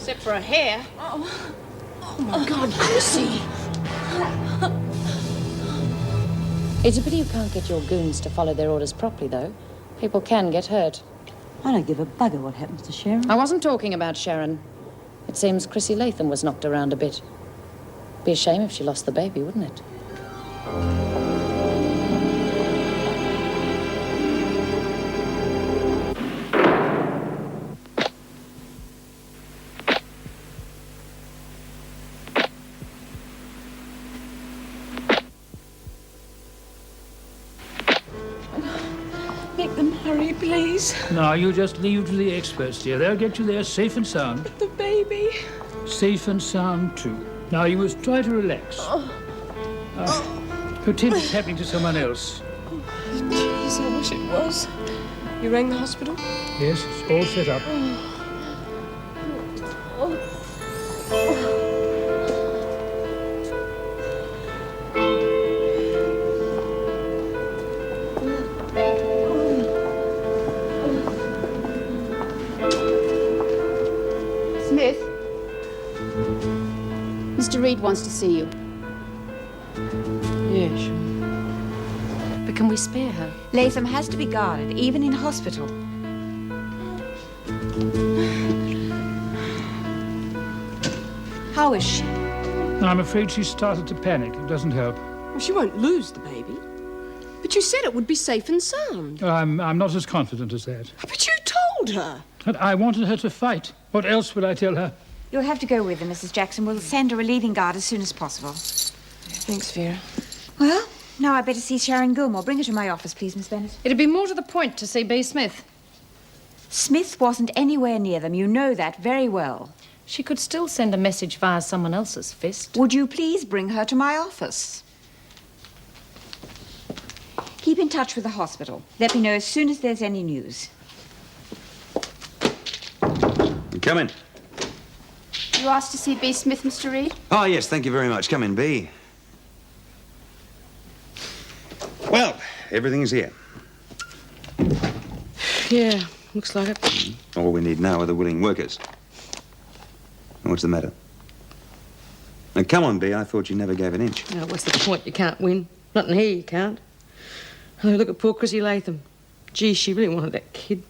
except for her hair. Oh my God, Chrissy! It's a pity you can't get your goons to follow their orders properly, though. People can get hurt. I don't give a bugger what happens to Sharon. I wasn't talking about Sharon. It seems Chrissy Latham was knocked around a bit. Be a shame if she lost the baby, wouldn't it? Make them hurry, please. No, you just leave to the experts, dear. They'll get you there safe and sound. But the baby... Safe and sound, too. Now, you must try to relax. Pretend it's happening to someone else. Jeez, I wish it was. You rang the hospital? Yes, it's all set up. Smith? Mr. Reed wants to see you. Yeah, sure. But can we spare her? Latham has to be guarded, even in hospital. How is she? I'm afraid she's started to panic. It doesn't help. Well, she won't lose the baby. But you said it would be safe and sound. I'm not as confident as that. But you told her. But I wanted her to fight. What else would I tell her? You'll have to go with her, Mrs. Jackson. We'll send a relieving guard as soon as possible. Thanks, Vera. Well, now I better see Sharon Gilmore. Bring her to my office, please, Miss Bennett. It'd be more to the point to see B. Smith. Smith wasn't anywhere near them. You know that very well. She could still send a message via someone else's fist. Would you please bring her to my office? Keep in touch with the hospital. Let me know as soon as there's any news. Come in. You asked to see B. Smith, Mr. Reed? Oh, yes, thank you very much. Come in, B. Well, everything's here. Yeah, looks like it. All we need now are the willing workers. What's the matter? Now, come on, B. I thought you never gave an inch. Now, what's the point? You can't win. Not in here, you can't. Oh, look at poor Chrissy Latham. Gee, she really wanted that kid.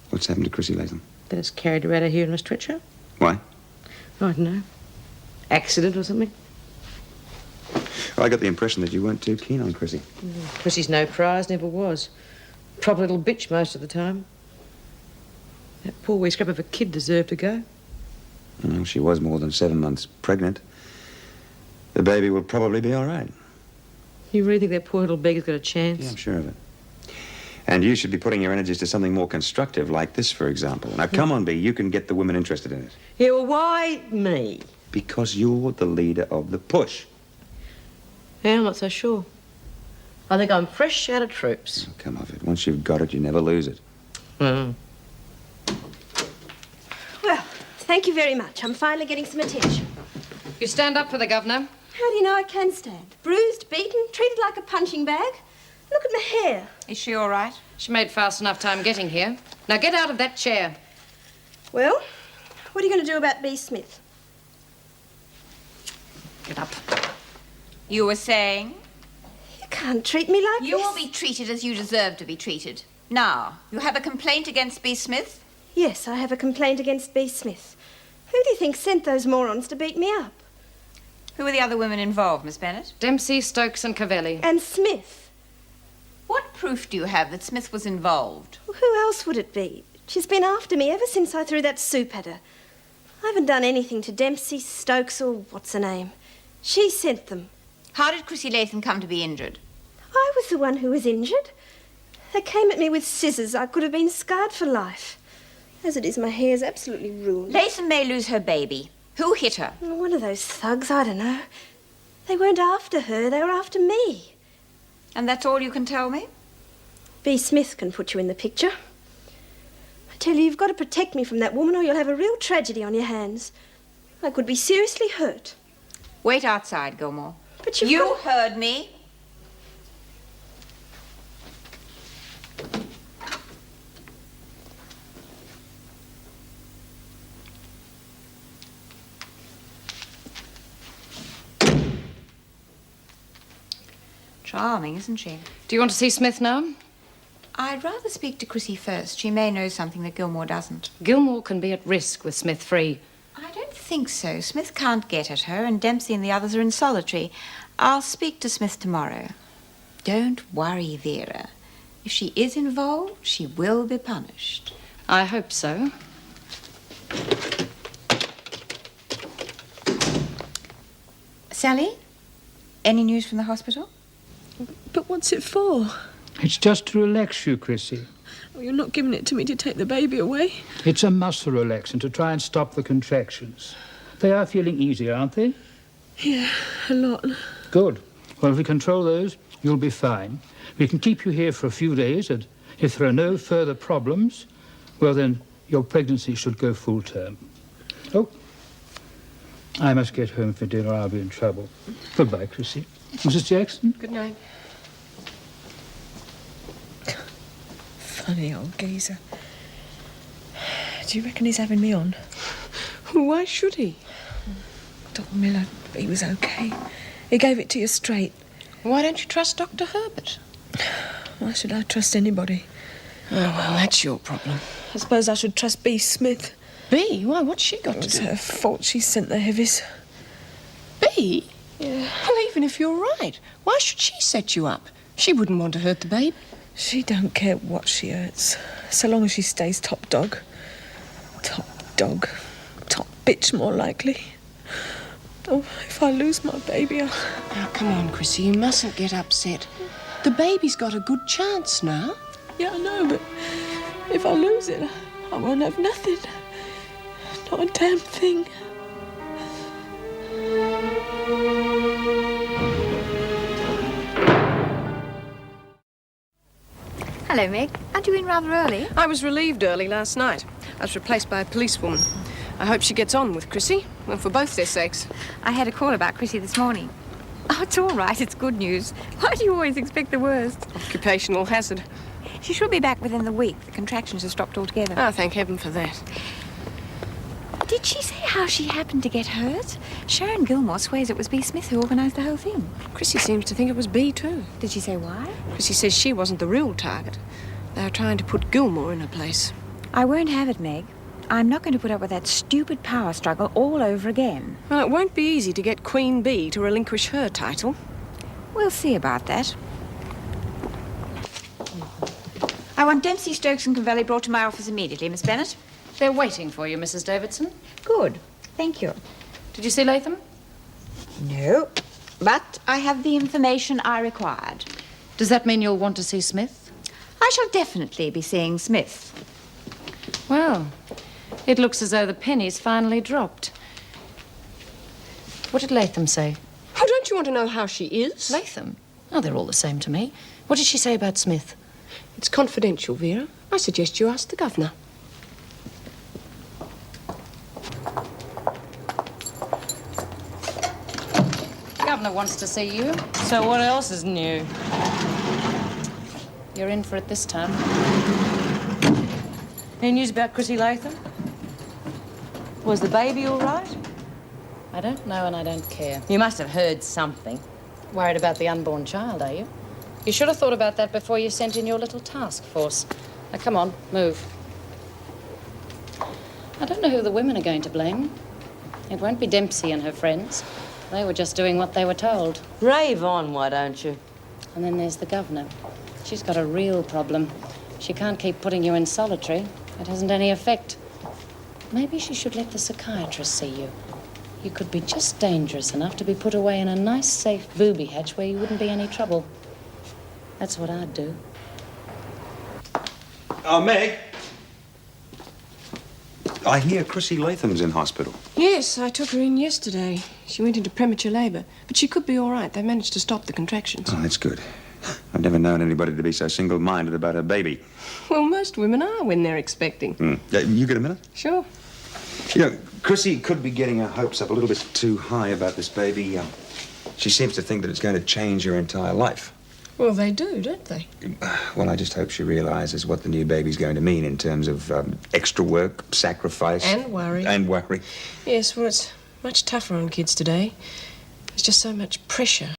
What's happened to Chrissy Latham? Then it's carried her out of here in a stretcher. Why? I don't know. Accident or something. I got the impression that you weren't too keen on Chrissy. Chrissy's no prize, never was. Proper little bitch most of the time. That poor wee scrap of a kid deserved to go. Well, she was more than 7 months pregnant. The baby will probably be all right. You really think that poor little beggar's got a chance? Yeah, I'm sure of it. And you should be putting your energies to something more constructive, like this, for example. Now, come on, B. You can get the women interested in it. Yeah, well, why me? Because you're the leader of the push. Yeah, I'm not so sure. I think I'm fresh out of troops. Oh, come off it. Once you've got it, you never lose it. Mm. Well, thank you very much. I'm finally getting some attention. You stand up for the governor. How do you know I can stand? Bruised, beaten, treated like a punching bag? Look at my hair. Is she all right? She made fast enough time getting here. Now get out of that chair. Well, what are you going to do about B. Smith? Get up. You were saying? You can't treat me like You this. will be treated as you deserve to be treated. Now, you have a complaint against B. Smith? Yes, I have a complaint against B. Smith. Who do you think sent those morons to beat me up? Who are the other women involved, Miss Bennett? Dempsey, Stokes and Cavelli. And Smith. What proof do you have that Smith was involved? Well, who else would it be? She's been after me ever since I threw that soup at her. I haven't done anything to Dempsey, Stokes, or what's her name. She sent them. How did Chrissy Latham come to be injured? I was the one who was injured. They came at me with scissors. I could have been scarred for life. As it is, my hair's absolutely ruined. Latham may lose her baby. Who hit her? One of those thugs, I don't know. They weren't after her, they were after me. And that's all you can tell me? B. Smith can put you in the picture. I tell you, you've got to protect me from that woman or you'll have a real tragedy on your hands. I could be seriously hurt. Wait outside, Gilmore. But You heard me. Charming, isn't she? Do you want to see Smith now? I'd rather speak to Chrissy first. She may know something that Gilmore doesn't. Gilmore can be at risk with Smith free. I don't think so. Smith can't get at her, and Dempsey and the others are in solitary. I'll speak to Smith tomorrow. Don't worry, Vera. If she is involved, she will be punished. I hope so. Sally, any news from the hospital? But what's it for? It's just to relax you, Chrissy. Oh, you're not giving it to me to take the baby away? It's a muscle relaxant to try and stop the contractions. They are feeling easier, aren't they? Yeah, a lot. Good. Well, if we control those, you'll be fine. We can keep you here for a few days, and if there are no further problems, well, then your pregnancy should go full term. Oh, I must get home for dinner. I'll be in trouble. Goodbye, Chrissy. Mrs. Jackson? Good night. Funny old geezer. Do you reckon he's having me on? Why should he? Dr. Miller, he was okay. He gave it to you straight. Why don't you trust Dr. Herbert? Why should I trust anybody? Oh, well, that's your problem. I suppose I should trust B. Smith. B? Why, what's she got It to was do? her fault she sent the heavies. B? Yeah. Well, even if you're right, why should she set you up? She wouldn't want to hurt the baby. She don't care what she hurts, so long as she stays top dog. Top dog. Top bitch, more likely. Oh, if I lose my baby, I'll... Now, come on, Chrissy, you mustn't get upset. The baby's got a good chance now. Yeah, I know, but if I lose it, I won't have nothing. Not a damn thing. Hello, Meg. Aren't you in rather early? I was relieved early last night. I was replaced by a policewoman. I hope she gets on with Chrissy, well, for both their sakes. I had a call about Chrissy this morning. Oh, it's all right. It's good news. Why do you always expect the worst? Occupational hazard. She should be back within the week. The contractions have stopped altogether. Oh, thank heaven for that. Did she say how she happened to get hurt? Sharon Gilmore swears it was B. Smith who organised the whole thing. Chrissy seems to think it was B, too. Did she say why? Chrissy says she wasn't the real target. They were trying to put Gilmore in her place. I won't have it, Meg. I'm not going to put up with that stupid power struggle all over again. Well, it won't be easy to get Queen Bee to relinquish her title. We'll see about that. I want Dempsey, Stokes and Cavelli brought to my office immediately, Miss Bennett. They're waiting for you, Mrs. Davidson. Good. Thank you. Did you see Latham? No. But I have the information I required. Does that mean you'll want to see Smith? I shall definitely be seeing Smith. Well, it looks as though the penny's finally dropped. What did Latham say? Oh, don't you want to know how she is? Latham? Oh, they're all the same to me. What did she say about Smith? It's confidential, Vera. I suggest you ask the governor. The governor wants to see you. So what else is new? You're in for it this time. Any news about Chrissy Latham? Was the baby all right? I don't know and I don't care. You must have heard something. Worried about the unborn child, are you? You should have thought about that before you sent in your little task force. Now, come on, move. I don't know who the women are going to blame. It won't be Dempsey and her friends. They were just doing what they were told. Rave on, why don't you? And then there's the governor. She's got a real problem. She can't keep putting you in solitary. It hasn't any effect. Maybe she should let the psychiatrist see you. You could be just dangerous enough to be put away in a nice, safe booby hatch where you wouldn't be any trouble. That's what I'd do. Oh, Meg. I hear Chrissy Latham's in hospital. Yes, I took her in yesterday. She went into premature labour, but she could be all right. They managed to stop the contractions. Oh, that's good. I've never known anybody to be so single-minded about her baby. Well, most women are when they're expecting. You got a minute? Sure. You know, Chrissy could be getting her hopes up a little bit too high about this baby. She seems to think that it's going to change her entire life. Well, they do, don't they? Well, I just hope she realizes what the new baby's going to mean in terms of extra work, sacrifice. And worry. And worry. Yes, well, it's much tougher on kids today. There's just so much pressure.